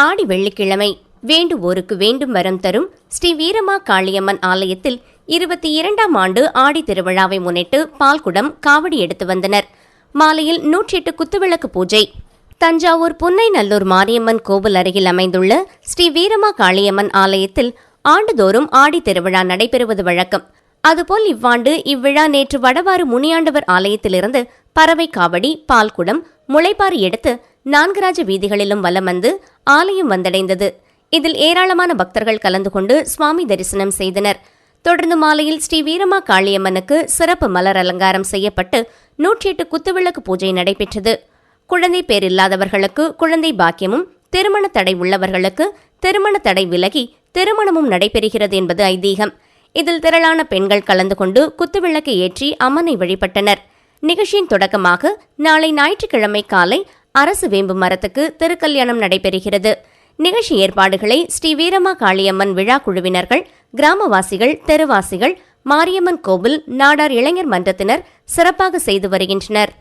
ஆடி வெள்ளிக்கிழமை வேண்டுவோருக்கு வேண்டும் வரம் தரும் ஸ்ரீ வீரமா காளியம்மன் ஆலயத்தில் 22ஆம் ஆண்டு ஆடி திருவிழாவை முன்னிட்டு பால்குடம் காவடி எடுத்து வந்தனர். மாலையில் 108 குத்துவிளக்கு பூஜை. தஞ்சாவூர் புன்னைநல்லூர் மாரியம்மன் கோவில் அருகில் அமைந்துள்ள ஸ்ரீ வீரமா காளியம்மன் ஆலயத்தில் ஆண்டுதோறும் ஆடி திருவிழா நடைபெறுவது வழக்கம். அதுபோல் இவ்வாண்டு இவ்விழா நேற்று வடவாறு முனியாண்டவர் ஆலயத்திலிருந்து பறவை காவடி, பால்குடம், முளைப்பாரி எடுத்து நான்கராஜ வீதிகளிலும் வலம் வந்து ஆலயம் வந்தடைந்தது. இதில் ஏராளமான பக்தர்கள் கலந்து கொண்டு சுவாமி தரிசனம் செய்தனர். தொடர்ந்து மாலையில் ஸ்ரீ வீரமா காளியம்மனுக்கு சிறப்பு மலர் அலங்காரம் செய்யப்பட்டு 108 குத்துவிளக்கு பூஜை நடைபெற்றது. குழந்தை பேர் இல்லாதவர்களுக்கு குழந்தை பாக்கியமும், திருமண தடை உள்ளவர்களுக்கு திருமண தடை விலகி திருமணமும் நடைபெறுகிறது என்பது ஐதீகம். இதில் திரளான பெண்கள் கலந்து கொண்டு குத்துவிளக்கு ஏற்றி அம்மனை வழிபட்டனர். நிகழ்ச்சியின் தொடக்கமாக நாளை ஞாயிற்றுக்கிழமை காலை அரசு வேம்பு மரத்துக்கு திருக்கல்யாணம் நடைபெறுகிறது. நிகழ்ச்சி ஏற்பாடுகளை ஸ்ரீ வீரமா காளியம்மன் விழா குழுவினர்கள், கிராமவாசிகள், தெருவாசிகள், மாரியம்மன் கோவில், நாடார் இளைஞர் மன்றத்தினர் சிறப்பாக செய்து வருகின்றனர்.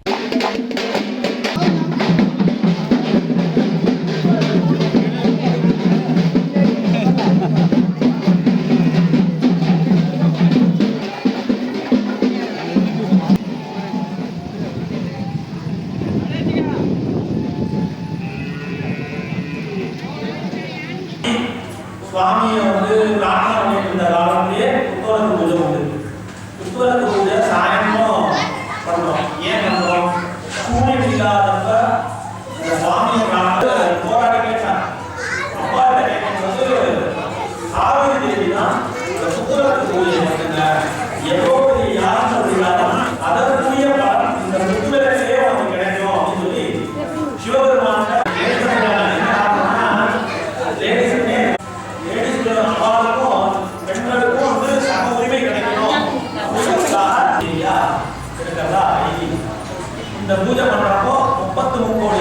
சுவாமியை பிரார்த்தனை பண்ணிட்டு இருந்த காலத்திலேயே புத்தகத்து பூஜை உண்டு. புத்தகத்து பூஜை சாயந்தரம் பண்ணுறோம். ஏன் பண்ணுறோம்? சூரியன் இல்லாதப்ப இந்த சுவாமியை போராடி கேட்டாங்க. அப்பா கிட்ட கேட்கும்போது காவிரி தேவி தான் இந்த புத்தகத்து பூஜையை பண்ணுங்க, எவ்வளோ யாரும் சொல்லிடாமல் அதற்குரிய பலன் இந்த புத்தகத்திலே அவனுக்கு கிடைக்கும் அப்படின்னு சொல்லி சிவபெருமான பெண்களுக்கும் சம உரிமை கிடைக்கணும். இந்த பூஜை பண்றப்போ 33 கோடி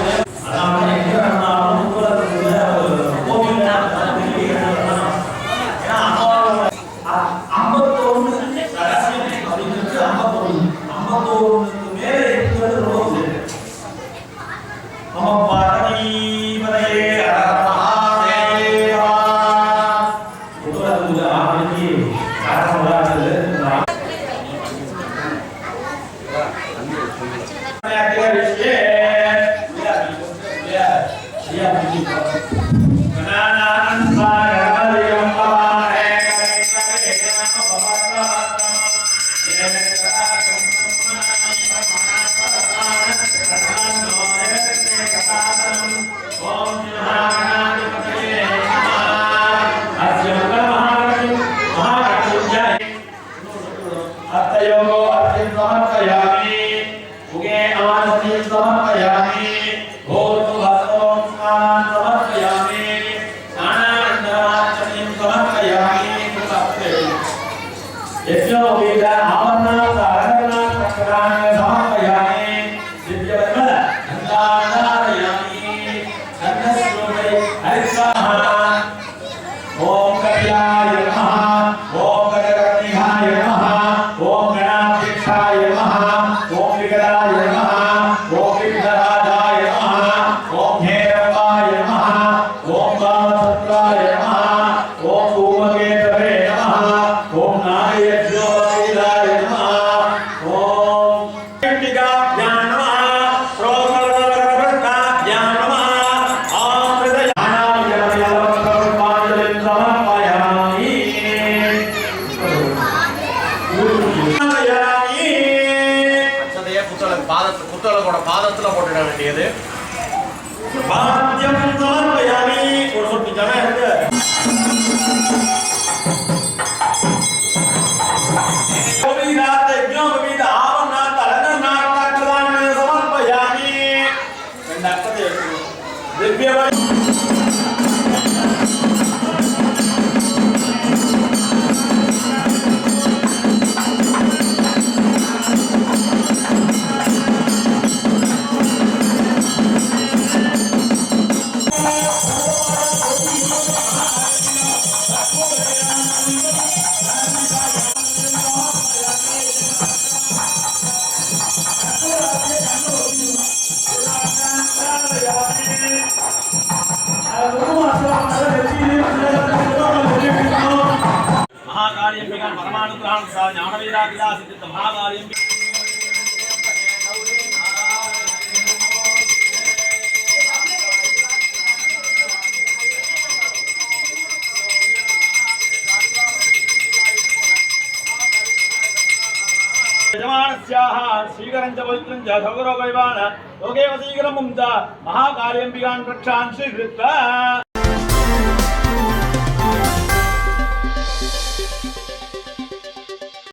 புத்தகத்தோட பாதத்துல போட்டுட வேண்டியது. ஒரு சொட்டு ஜனம் இருக்கு. महाकार्यंबिका परमानुग्रहण सा ज्ञानवीरादिला सिद्ध महाकार्यंबिका यजमानस्याः श्रीकरञ्च पवित्रञ्च सौरवैवान लोके वसीकरं मुञ्च महाकार्यंबिकान् रक्षान् स्वीकृत्य